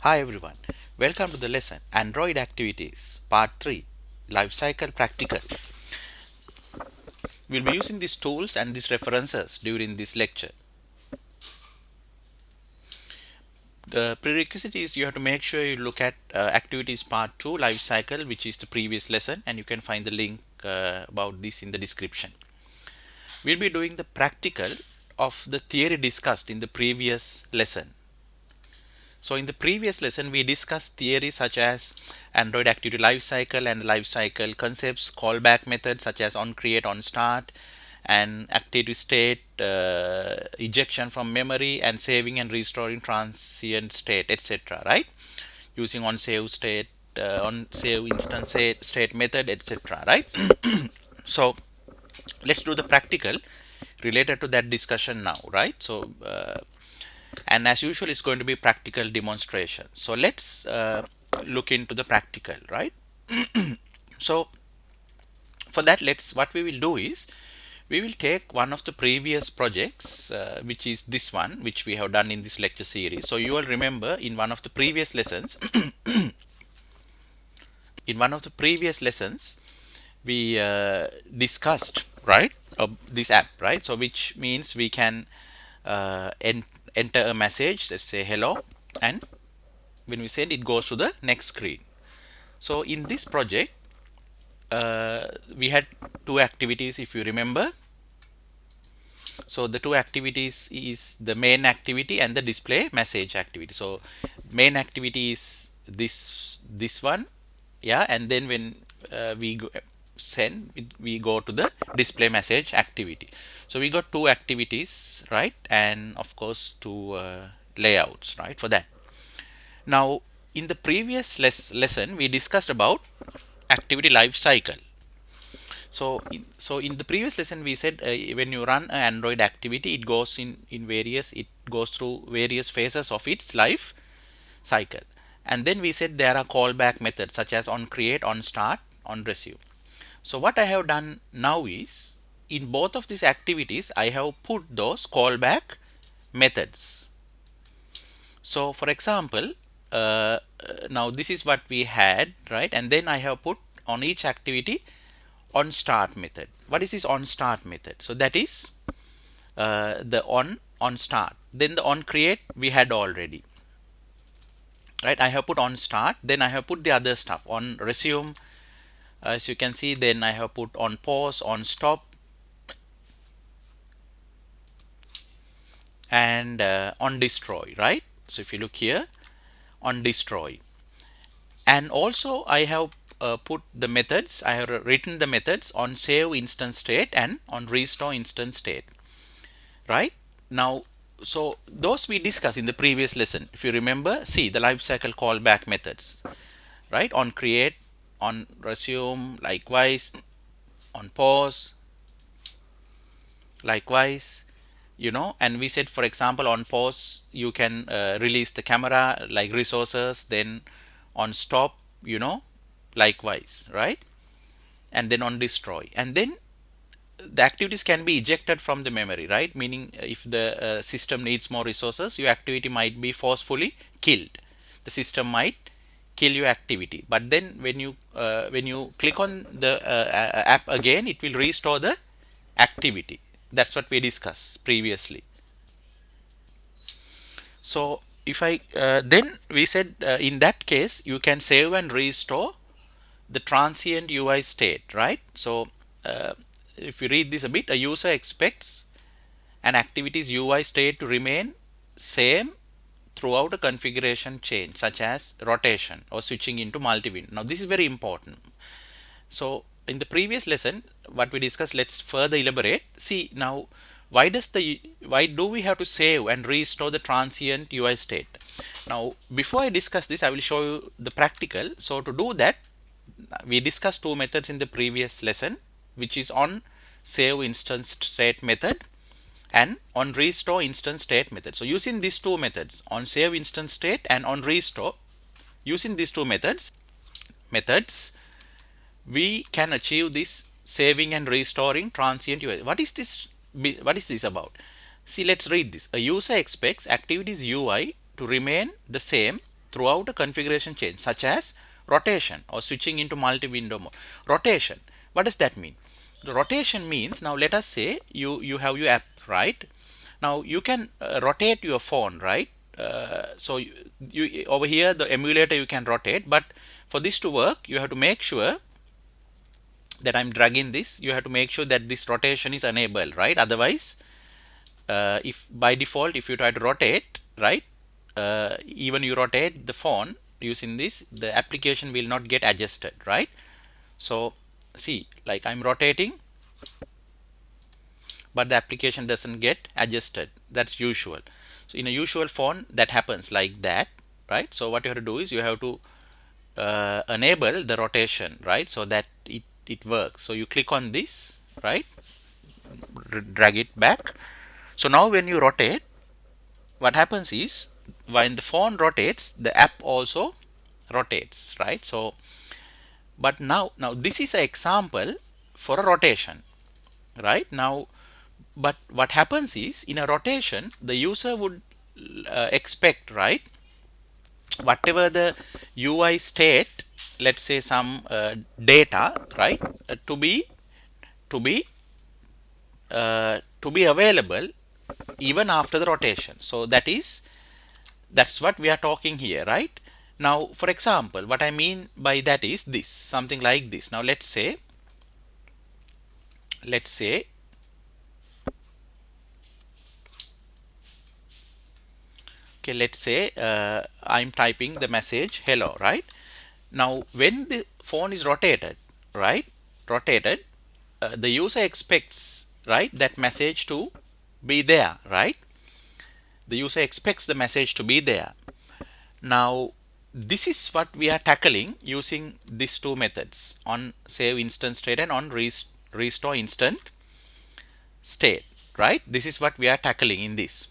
Hi everyone, welcome to the lesson Android Activities Part 3 Lifecycle Practical. We'll be using these tools and these references during this lecture. The prerequisite is you have to make sure you look at Activities Part 2 Lifecycle, which is the previous lesson, and you can find the link about this in the description. We'll be doing the practical of the theory discussed in the previous lesson. So in the previous lesson, we discussed theories such as Android activity lifecycle and lifecycle concepts, callback methods such as onCreate, onStart, and activity state, ejection from memory, and saving and restoring transient state, etc. Right? Using onSave state, onSave instance state method, etc. Right? So let's do the practical related to that discussion now. Right? So and as usual it's going to be practical demonstration. So let's look into the practical, right? So for that, let's what we will do is we will take one of the previous projects, which is this one, which we have done in this lecture series. So you will remember in one of the previous lessons in one of the previous lessons we discussed, right, this app, right? So which means we can enter a message, let's say hello, and when we send it goes to the next screen. So in this project we had two activities, if you remember. So the two activities is the main activity and the display message activity. So main activity is this one, yeah, and then when we go, send we go to the display message activity. So we got two activities, right, and of course two layouts, right, for that. Now, in the previous lesson, we discussed about activity life cycle. So in the previous lesson, we said when you run an Android activity, it goes it goes through various phases of its life cycle. And then we said there are callback methods such as onCreate, onStart, onResume. So what I have done now is in both of these activities, I have put those callback methods. So for example, now this is what we had, right? And then I have put on each activity on start method. What is this on start method? So that is the on start. Then the on create we had already, right? I have put on start. Then I have put the other stuff on resume. As you can see, then I have put on pause, on stop, and on destroy, right? So if you look here, on destroy. And also I have put the methods, I have written the methods on save instance state and on restore instance state, right? Now, so those we discussed in the previous lesson. If you remember, see the lifecycle callback methods, right? On create, on resume, likewise, on pause, likewise, and we said, for example, on pause you can release the camera like resources, then on stop, likewise, right? And then on destroy, and then the activities can be ejected from the memory, right? Meaning if the system needs more resources, your activity might be forcefully killed. The system might kill your activity, but then when you click on the app again, it will restore the activity. That's what we discussed previously. So if I then we said in that case you can save and restore the transient UI state, right? So if you read this a bit, a user expects an activity's UI state to remain same throughout a configuration change, such as rotation or switching into multi-window. Now this is very important. So in the previous lesson, what we discussed, let's further elaborate. See now, why do we have to save and restore the transient UI state? Now, before I discuss this, I will show you the practical. So to do that, we discussed two methods in the previous lesson, which is on save instance state method and on restore instance state method. So using these two methods, on save instance state and on restore, using these two methods, we can achieve this saving and restoring transient UI. What is this? What is this about? See, let's read this. A user expects activities UI to remain the same throughout a configuration change, such as rotation or switching into multi-window mode. Rotation, what does that mean? The rotation means, now let us say you have your app, right? Now you can rotate your phone, right? So you over here the emulator you can rotate, but for this to work you have to make sure that I'm dragging this. You have to make sure that this rotation is enabled, right? Otherwise, if by default if you try to rotate, right, even you rotate the phone using this, the application will not get adjusted, right? So see, like I'm rotating, but the application doesn't get adjusted. That's usual. So in a usual phone that happens like that, right? So what you have to do is you have to enable the rotation, right, so that it works. So you click on this, right, drag it back. So now when you rotate, what happens is when the phone rotates, the app also rotates, right? So but now this is an example for a rotation, right? Now but what happens is in a rotation the user would expect, right, whatever the UI state, let's say some data, right, to be available even after the rotation. So that's what we are talking here, right? Now for example, what I mean by that is this, something like this. Now let's say okay, let's say I'm typing the message hello, right? Now when the phone is rotated, right, rotated, the user expects, right, that message to be there, right? The user expects the message to be there. Now this is what we are tackling using these two methods, on save instant state and on restore instant state, right? This is what we are tackling in this.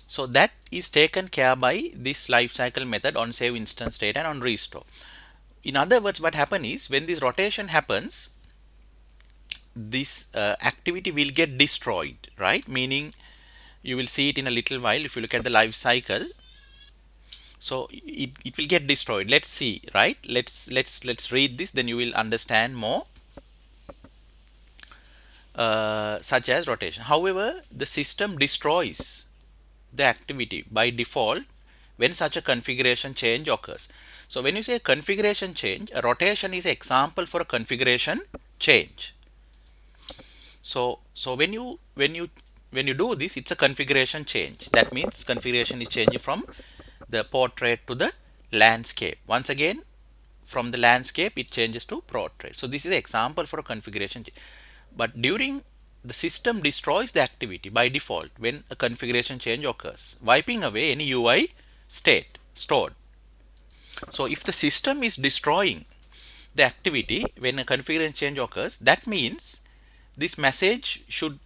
So that is taken care by this lifecycle method on save instant state and on restore. In other words, what happens is when this rotation happens, this activity will get destroyed, right? Meaning you will see it in a little while if you look at the life cycle. So it will get destroyed. Let's see, right? Let's read this, then you will understand more. Such as rotation. However, the system destroys the activity by default when such a configuration change occurs. So when you say configuration change, a rotation is an example for a configuration change. So when you do this, it's a configuration change. That means configuration is changing from the portrait to the landscape. Once again, from the landscape it changes to portrait. So this is an example for a configuration change. But during the system destroys the activity by default when a configuration change occurs, wiping away any UI state stored. So if the system is destroying the activity when a configuration change occurs, that means this message should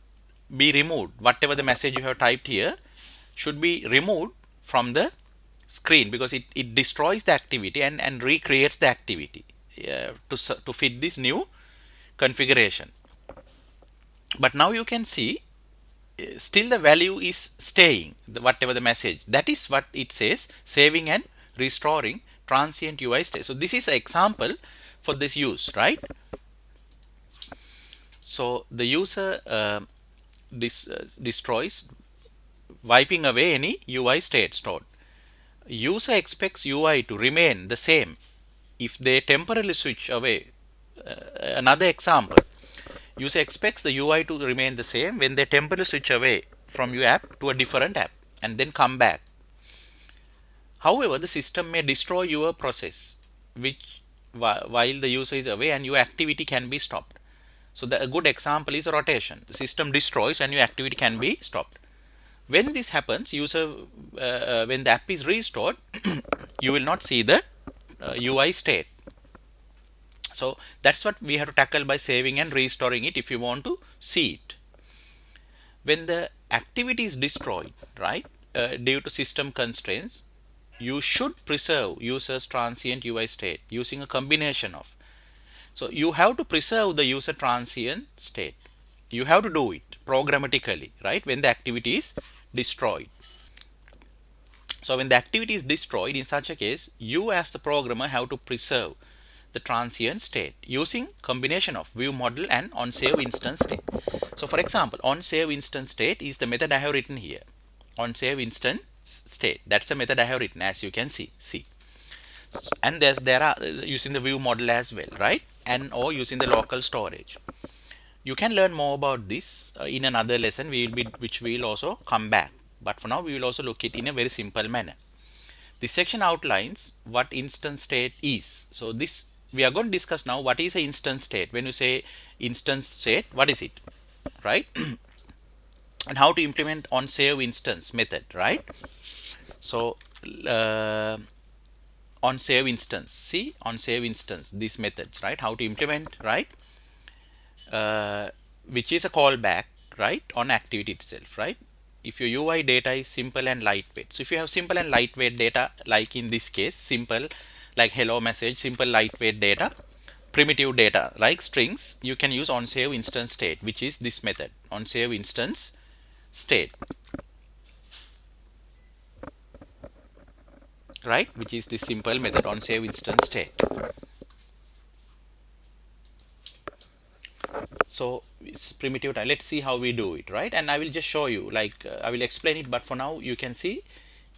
be removed. Whatever the message you have typed here should be removed from the screen, because it destroys the activity and recreates the activity to fit this new configuration. But now you can see still the value is staying, whatever the message. That is what it says, saving and restoring transient UI state. So this is an example for this use, right? So the user destroys, wiping away any UI state stored. User expects UI to remain the same if they temporarily switch away. Another example, user expects the UI to remain the same when they temporarily switch away from your app to a different app and then come back. However, the system may destroy your process which while the user is away, and your activity can be stopped. So a good example is a rotation. The system destroys and your activity can be stopped. When this happens, when the app is restored, you will not see the UI state. So that's what we have to tackle by saving and restoring it if you want to see it. When the activity is destroyed, right, due to system constraints, you should preserve user's transient UI state using a combination of. So you have to preserve the user transient state. You have to do it programmatically, right, when the activity is destroyed. So when the activity is destroyed, in such a case, you as the programmer have to preserve the transient state using combination of view model and on save instance state. So for example, on save instance state is the method I have written here. On save instance state, that's the method I have written, as you can see. And there are using the view model as well, right? And or using the local storage. You can learn more about this in another lesson which we will also come back, but for now we will also look it in a very simple manner. This section outlines what instance state is. So this we are going to discuss now what is a instance state. When you say instance state, what is it, right? And how to implement on save instance method, right? So uh, on save instance, see, on save instance, these methods, right? How to implement, right? uh, which is a callback, right, on activity itself, right? If your UI data is simple and lightweight, so if you have simple and lightweight data, like in this case, simple, like hello message, simple lightweight data, primitive data like strings, you can use on save instance state, which is this method, on save instance state, right, which is this simple method on save instance state. So it's primitive time. Let's see how we do it, right? And I will just show you, like I will explain it, but for now you can see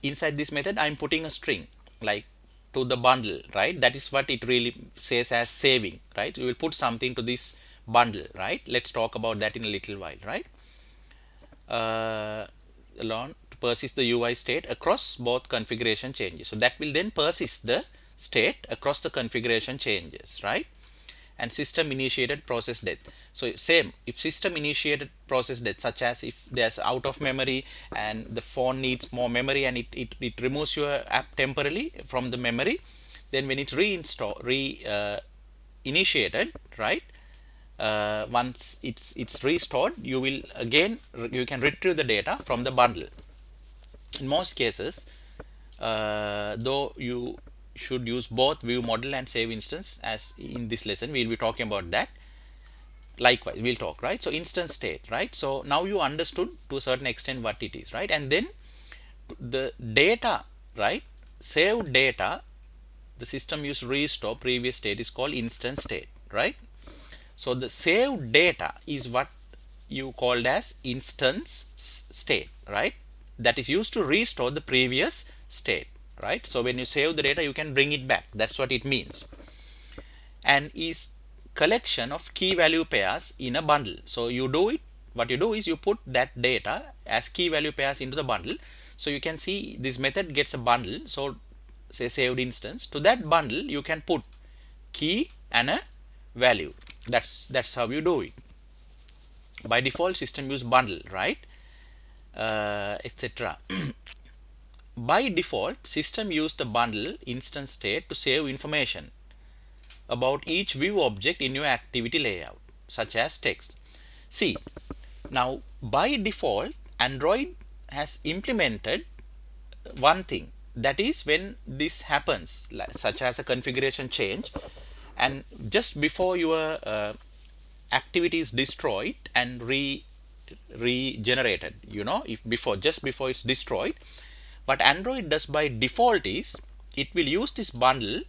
inside this method I'm putting a string like to the bundle, right? That is what it really says as saving, right? You will put something to this bundle, right? Let's talk about that in a little while, right? Learn to persist the UI state across both configuration changes. So that will then persist the state across the configuration changes, right? And system initiated process death. So same, if system initiated process death, such as if there's out of memory and the phone needs more memory and it removes your app temporarily from the memory, then when it initiated, right, once it's restored, you will again you can retrieve the data from the bundle. In most cases, though you should use both view model and save instance, as in this lesson we'll be talking about that. Likewise we'll talk, right? So instance state, right? So now you understood to a certain extent what it is, right? And then the data, right, saved data, the system use restore previous state is called instance state, right? So the saved data is what you called as instance state, right? That is used to restore the previous state, right? So when you save the data, you can bring it back. That's what it means. And is collection of key value pairs in a bundle. So you do it, what you do is you put that data as key value pairs into the bundle. So you can see this method gets a bundle. So say saved instance, to that bundle you can put key and a value. That's how you do it. By default system use bundle, right, etc. By default system use the bundle instance state to save information about each view object in your activity layout, such as text. See, now by default Android has implemented one thing, that is when this happens, such as a configuration change, and just before your activity is destroyed and regenerated, if just before it's destroyed, what Android does by default is it will use this bundle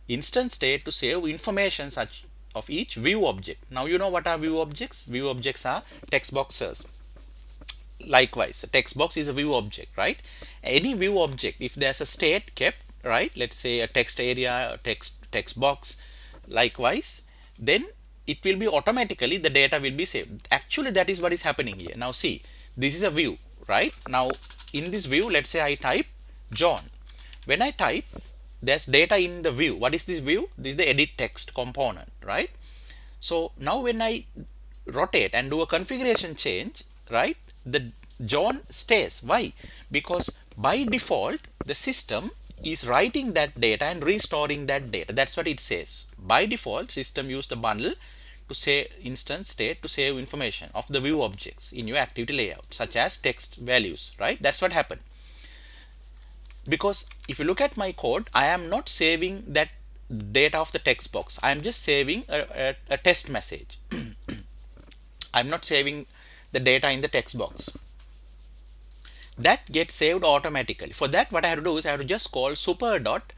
instance state to save information such of each view object. Now you know what are view objects? View objects are text boxes. Likewise, a text box is a view object, right? Any view object, if there's a state kept, right, let's say a text area, a text box, likewise, then it will be automatically the data will be saved. Actually that is what is happening here. Now see, this is a view, right? Now in this view, let's say I type John. When I type, there's data in the view. What is this view? This is the edit text component, right? So now when I rotate and do a configuration change, right, the John stays. Why? Because by default the system is writing that data and restoring that data. That's what it says. By default system use the bundle to say instance state to save information of the view objects in your activity layout, such as text values, right? That's what happened. Because if you look at my code, I am not saving that data of the text box. I am just saving a test message. I'm not saving the data in the text box. that gets saved automatically. For that, what I have to do is I have to just call super dot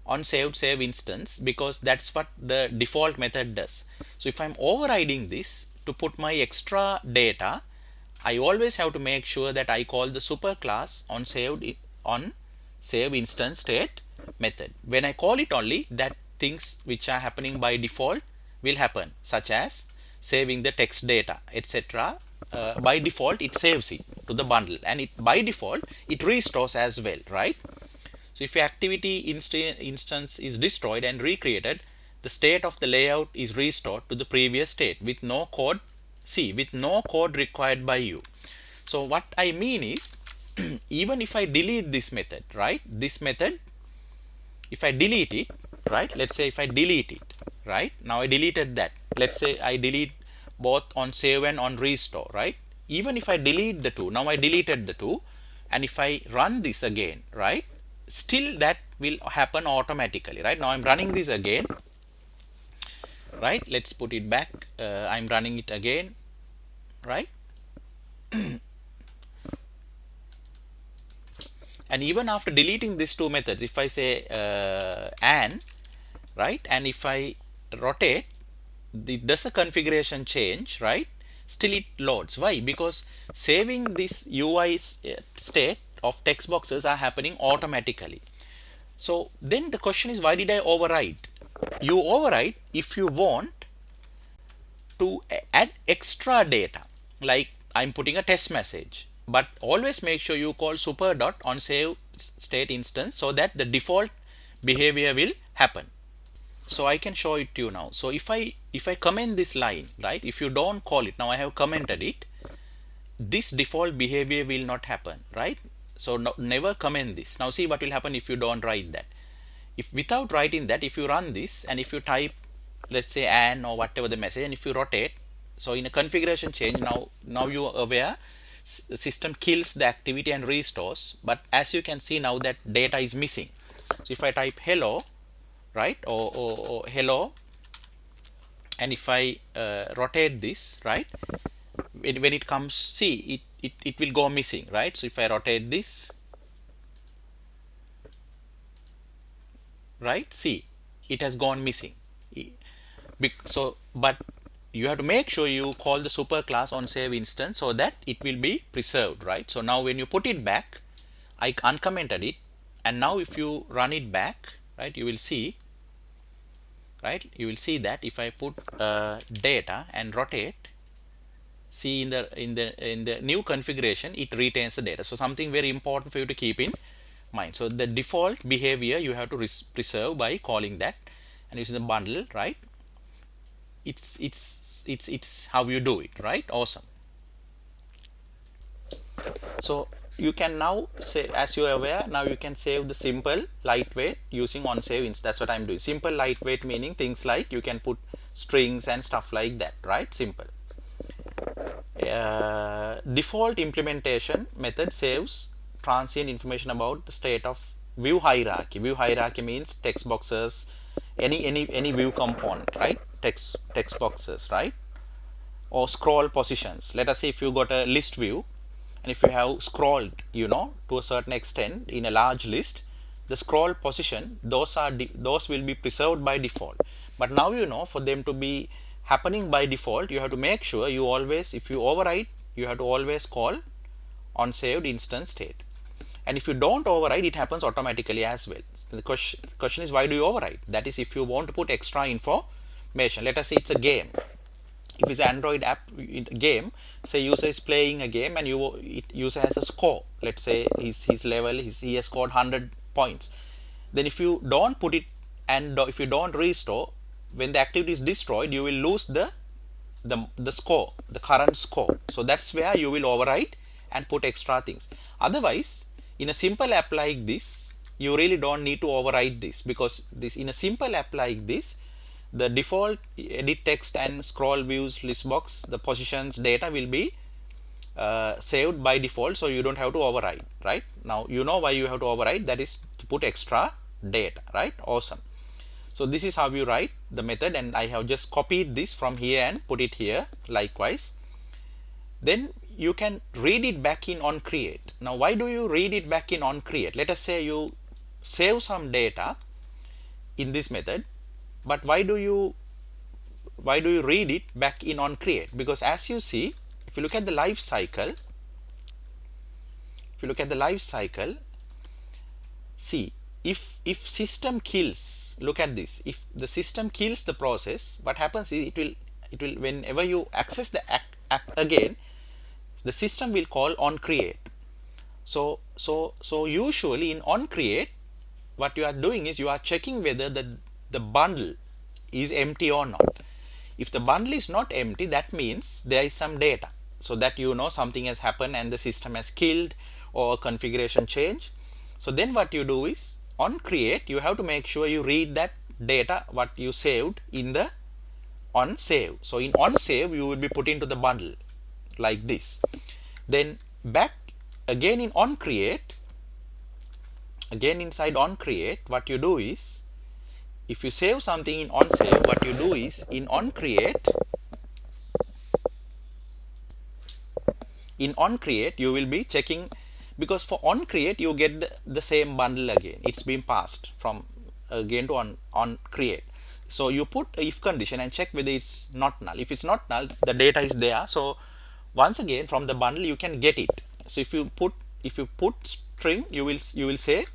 on saved save instance, because that's what the default method does. So if I'm overriding this to put my extra data, I always have to make sure that I call the super class on on save instance state method. When I call it only, that things which are happening by default will happen, such as saving the text data, etc. By default it saves it to the bundle, and it by default it restores as well, right? So if your activity instance is destroyed and recreated, the state of the layout is restored to the previous state with no code. See, with no code required by you. So what I mean is, even if I delete this method, right? This method, if I delete it, right? Let's say if I delete it, right? Now I deleted that. Let's say I delete both on save and on restore, right? Even if I delete the two, now I deleted the two, and if I run this again, right? Still that will happen automatically, right? Now I'm running this again, right? Let's put it back. I'm running it again, right? And even after deleting these two methods, if I say and, right, and if I rotate, does a configuration change, right? Still it loads. Why? Because saving this UI state of text boxes are happening automatically. So then the question is, why did I override? You override if you want to add extra data, like I'm putting a test message, but always make sure you call super dot on save state instance so that the default behavior will happen. So I can show it to you now. So if I comment this line, right, if you don't call it, now I have commented it, this default behavior will not happen, right? So no, never comment this. Now see what will happen if you don't write that. If without writing that, if you run this and if you type, let's say an or whatever the message, and if you rotate, so in a configuration change, now you are aware, system kills the activity and restores, but as you can see now that data is missing. So if I type hello, right, or hello, and if I rotate this, right, when it comes, see it will go missing, right? So if I rotate this, right, see it has gone missing. So but you have to make sure you call the super class on save instance so that it will be preserved, right? So now when you put it back, I uncommented it, and now if you run it back, right, you will see, right, you will see that if I put data and rotate, see in the new configuration it retains the data. So something very important for you to keep in mind. So the default behavior you have to preserve by calling that and using the bundle, right? It's how you do it, right? Awesome. So you can now say, as you are aware, now you can save the simple lightweight using on save instance. That's what I'm doing. Simple lightweight meaning things like you can put strings and stuff like that, right? Simple. Default implementation method saves transient information about the state of view hierarchy. View hierarchy means text boxes, any view component, right? Text boxes, right? Or scroll positions. Let us say if you got a list view, and if you have scrolled, to a certain extent in a large list, the scroll position, those will be preserved by default. But now for them to be happening by default, you have to make sure you always, if you override, you have to always call on saved instance state. And if you don't override, it happens automatically as well. The question is, why do you override? That is if you want to put extra information. Let us say it's a game. If it's an Android app game, say user is playing a game and user has a score. Let's say his level, he has scored 100 points. Then if you don't put it and if you don't restore, when the activity is destroyed, you will lose the score, the current score. So that's where you will override and put extra things. Otherwise, in a simple app like this, you really don't need to override this, because in a simple app like this, the default edit text and scroll views list box, the positions data will be saved by default, so you don't have to override, right? Now you know why you have to override, that is to put extra data, right? Awesome. So this is how you write the method, and I have just copied this from here and put it here likewise. Then you can read it back in on create. Now why do you read it back in on create? Let us say you save some data in this method, but why do you read it back in on create? Because as you see, if you look at the life cycle, see, if system kills, look at this, if the system kills the process, what happens is it will whenever you access the app again, the system will call on create. So usually in on create, what you are doing is you are checking whether the bundle is empty or not. If the bundle is not empty, that means there is some data, so that you know something has happened and the system has killed or configuration change. So then what you do is on create, you have to make sure you read that data what you saved in the on save. So in on save, you will be put into the bundle like this. Then back again in on create, again inside on create, what you do is, if you save something in on save, what you do is in on create, you will be checking, because for on create you get the same bundle again, it's been passed from again to on create. So you put a if condition and check whether it's not null. If it's not null, the data is there. So once again from the bundle you can get it. So if you put string, you will say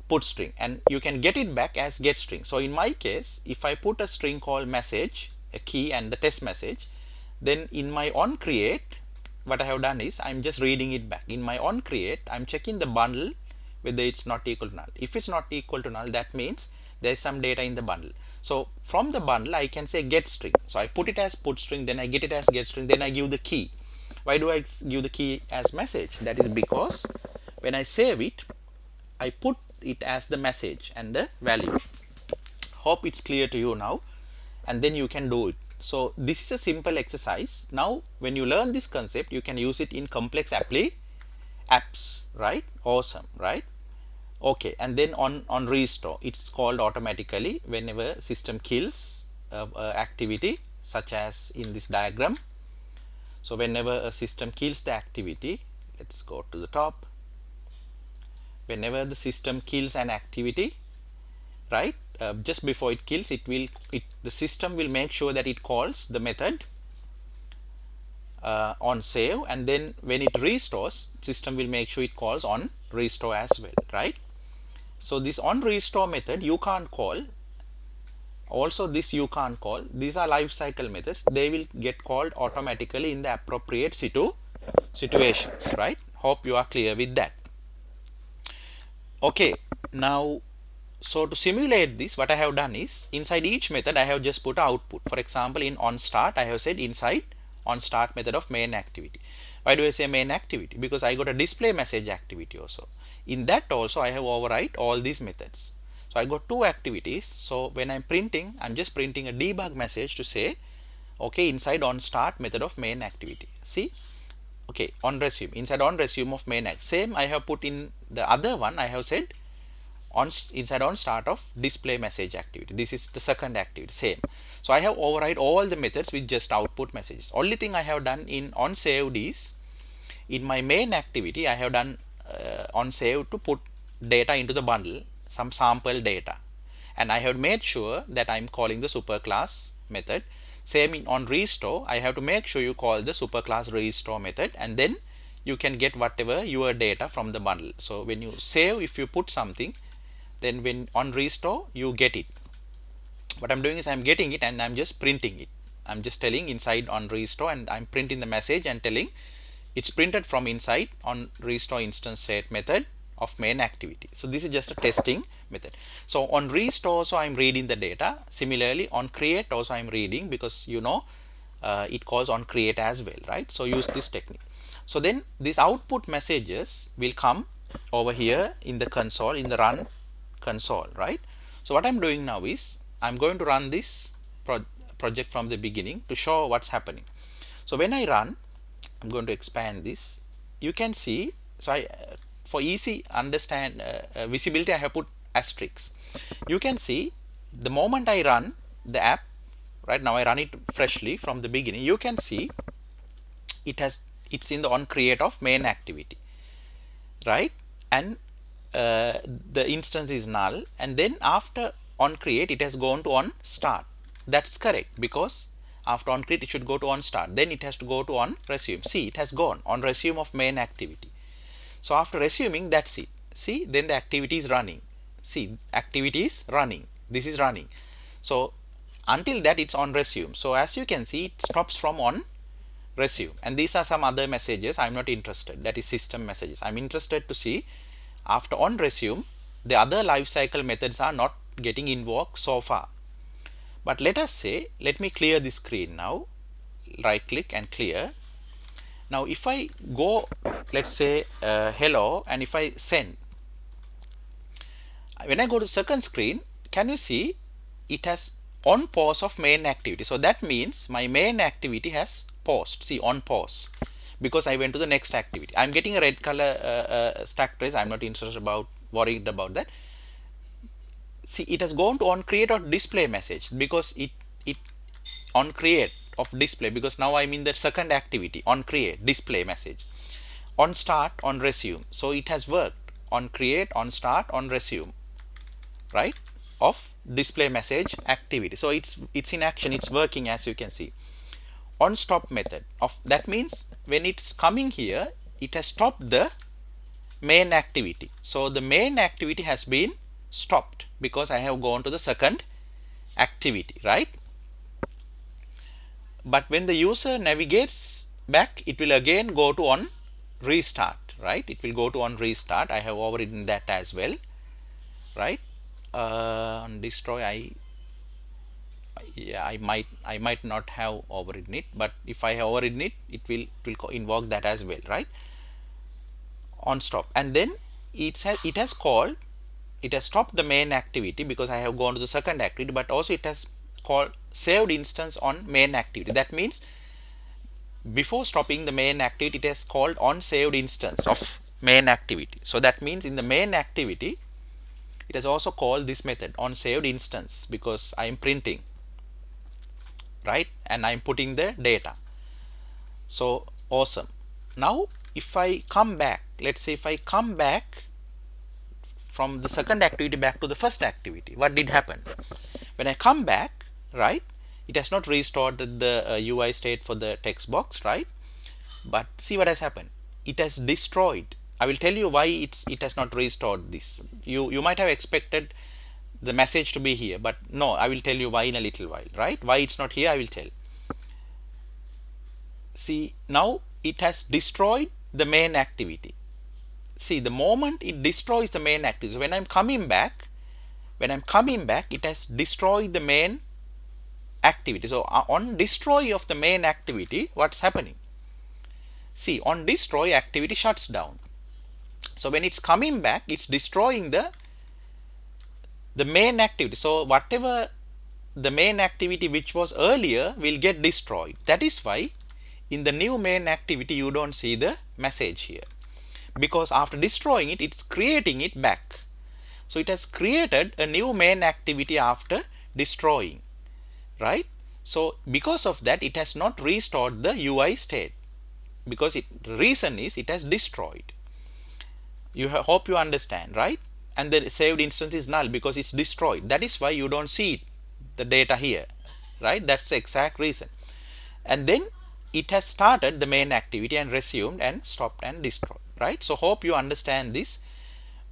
put string, and you can get it back as get string. So in my case, if I put a string called message, a key and the test message, then in my on create, what I have done is I'm just reading it back. In my on create, I'm checking the bundle whether it's not equal to null. If it's not equal to null, that means there's some data in the bundle. So from the bundle I can say get string. So I put it as put string, then I get it as get string, then I give the key. Why do I give the key as message? That is because when I save it, I put it as the message and the value. Hope it's clear to you now, and then you can do it. So this is a simple exercise. Now when you learn this concept, you can use it in complex apps, right? Awesome, right? Okay, and then on restore, it's called automatically whenever system kills activity, such as in this diagram. So whenever a system kills the activity, let's go to the top. Whenever the system kills an activity, right, just before it kills, the system will make sure that it calls the method on save, and then when it restores, system will make sure it calls on restore as well, right? So this on restore method you can't call, also this you can't call. These are life cycle methods. They will get called automatically in the appropriate situations, right? Hope you are clear with that. Okay, now so to simulate this, what I have done is inside each method I have just put output. For example, in on start, I have said inside on start method of main activity. Why do I say main activity? Because I got a display message activity also. In that also I have overwrite all these methods. So I got two activities. So when I'm printing, I'm just printing a debug message to say, okay, inside on start method of main activity. See, okay, on resume, inside on resume of main act. Same I have put in the other one. I have said inside on start of display message activity. This is the second activity, same. So I have override all the methods with just output messages. Only thing I have done in on saved is in my main activity I have done on save to put data into the bundle, some sample data, and I have made sure that I'm calling the superclass method. Same in on restore, I have to make sure you call the superclass restore method, and then you can get whatever your data from the bundle. So when you save, if you put something, then when on restore you get it. What I'm doing is I'm getting it and I'm just printing it. I'm just telling inside on restore, and I'm printing the message and telling it's printed from inside on restore instance state method of main activity. So this is just a testing method. So on restore also I'm reading the data. Similarly on create also I'm reading, because you know it calls on create as well, right? So use this technique. So then these output messages will come over here in the console, in the run console, right? So what I'm doing now is I'm going to run this project from the beginning to show what's happening. So when I run, I'm going to expand this. You can see, so I for easy understand visibility, I have put asterisks. You can see the moment I run the app, right now I run it freshly from the beginning, you can see it's in the on create of main activity, right? And the instance is null, and then after on create it has gone to on start. That's correct, because after on create it should go to on start, then it has to go to on resume. See, it has gone on resume of main activity. So after resuming, that's it. See, then the activity is running. See, activity is running, this is running. So until that it's on resume. So as you can see, it stops from on resume, and these are some other messages. I'm not interested, that is system messages. I'm interested to see after on resume the other lifecycle methods are not getting invoked so far. But let us say, let me clear the screen now. Right click and clear. Now if I go, let's say hello, and if I send, when I go to second screen, can you see it has on pause of main activity? So that means my main activity has paused. See, on pause, because I went to the next activity. I'm getting a red color stack trace. I'm not interested about, worried about that. See, it has gone to on create or display message, because it on create of display, because now I'm in the second activity, on create display message, on start, on resume. So it has worked on create, on start, on resume, right, of display message activity. So it's in action, it's working, as you can see. On stop method of, that means when it's coming here, it has stopped the main activity. So the main activity has been stopped because I have gone to the second activity, right? But when the user navigates back, it will again go to on restart, right? It will go to on restart. I have overridden that as well, right? On destroy, I might not have overridden it, but if I have overridden it, it will invoke that as well, right? On stop, and then it has called, it has stopped the main activity because I have gone to the second activity, but also it has called saved instance on main activity. That means before stopping the main activity, it has called on saved instance of main activity. So that means in the main activity, it has also called this method on saved instance, because I am printing, right, and I'm putting the data. So awesome. Now if I come back, let's say if I come back from the second activity back to the first activity, what did happen? When I come back, right, it has not restored the UI state for the text box, right? But see what has happened. It has destroyed. I will tell you why it has not restored this. You might have expected the message to be here, but no, I will tell you why in a little while, right? Why it's not here, I will tell. See, now it has destroyed the main activity. See, the moment it destroys the main activity, so when I'm coming back, it has destroyed the main activity. So on destroy of the main activity, what's happening? See, on destroy, activity shuts down. So when it's coming back, it's destroying the main activity. So whatever the main activity which was earlier will get destroyed. That is why in the new main activity you don't see the message here, because after destroying it, it's creating it back. So it has created a new main activity after destroying, right? So because of that, it has not restored the UI state, because the reason is it has destroyed. Hope you understand, right? And the saved instance is null because it's destroyed. That is why you don't see the data here, right? That's the exact reason. And then it has started the main activity and resumed and stopped and destroyed, right? So hope you understand this.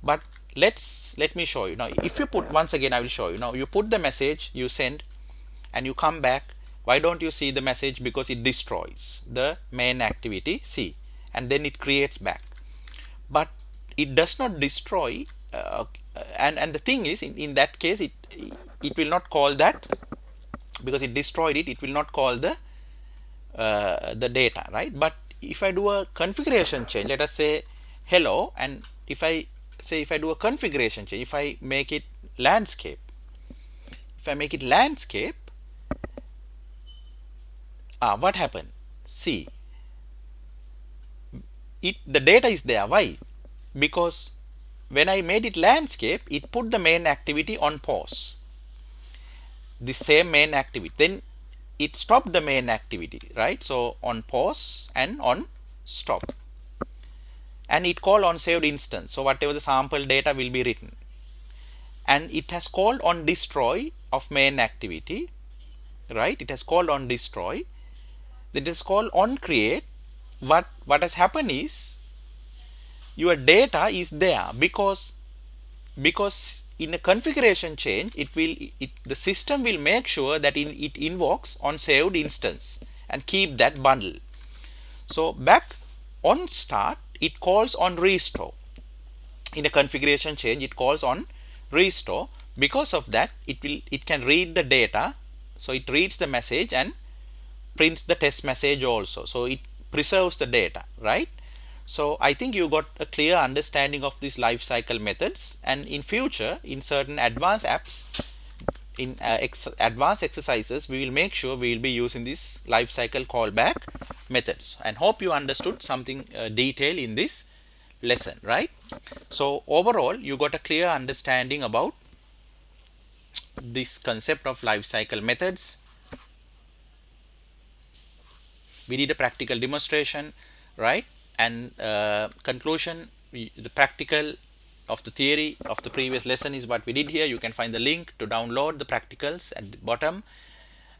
But let me show you now. If you put, once again I will show you now, you put the message, you send, and you come back. Why don't you see the message? Because it destroys the main activity, see, and then it creates back. But it does not destroy, and the thing is, in that case, it will not call that, because it destroyed it. It will not call the data, right? But if I do a configuration change, let us say hello, and if I do a configuration change, if I make it landscape, what happened? See, the data is there. Why? Because when I made it landscape, it put the main activity on pause, the same main activity. Then it stopped the main activity, right? So on pause and on stop, and it call on saved instance, so whatever the sample data will be written, and it has called on destroy of main activity, right? It has called on destroy, that is called on create. What has happened is your data is there because in a configuration change the system will make sure that it invokes on saved instance and keep that bundle. So back on start it calls on restore. In a configuration change it calls on restore. Because of that it can read the data, so it reads the message and prints the test message also, so it preserves the data, right? So I think you got a clear understanding of these lifecycle methods, and in future in certain advanced apps, in advanced exercises, we will make sure we will be using this lifecycle callback methods, and hope you understood something detail in this lesson, right? So overall you got a clear understanding about this concept of lifecycle methods. We did a practical demonstration, right? And conclusion, the practical of the theory of the previous lesson is what we did here. You can find the link to download the practicals at the bottom,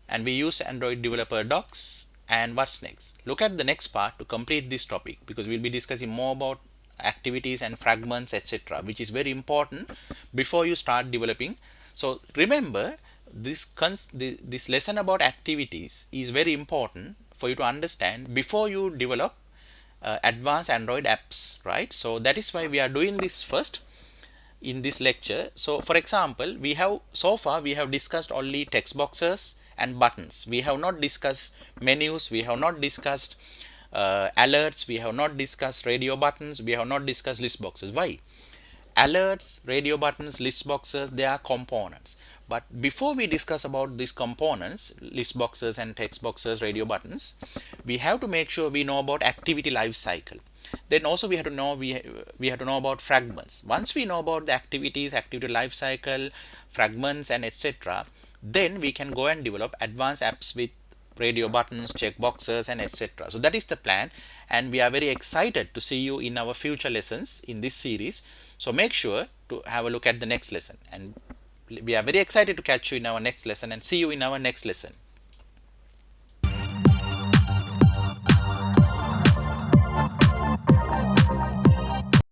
and we use Android developer docs. And what's next? Look at the next part to complete this topic, because we'll be discussing more about activities and fragments, etc., which is very important before you start developing. So remember, this lesson about activities is very important for you to understand before you develop advanced Android apps, right? So that is why we are doing this first in this lecture. So for example, we have so far we have discussed only text boxes and buttons. We have not discussed menus, we have not discussed alerts, we have not discussed radio buttons, we have not discussed list boxes. Why? Alerts, radio buttons, list boxes, they are components. But before we discuss about these components, list boxes and text boxes, radio buttons, we have to make sure we know about activity life cycle. Then also we have to know we have to know about fragments. Once we know about the activities, activity life cycle, fragments, and etc., then we can go and develop advanced apps with radio buttons, check boxes, and etc. So that is the plan, and we are very excited to see you in our future lessons in this series. So make sure to have a look at the next lesson, and we are very excited to catch you in our next lesson and see you in our next lesson.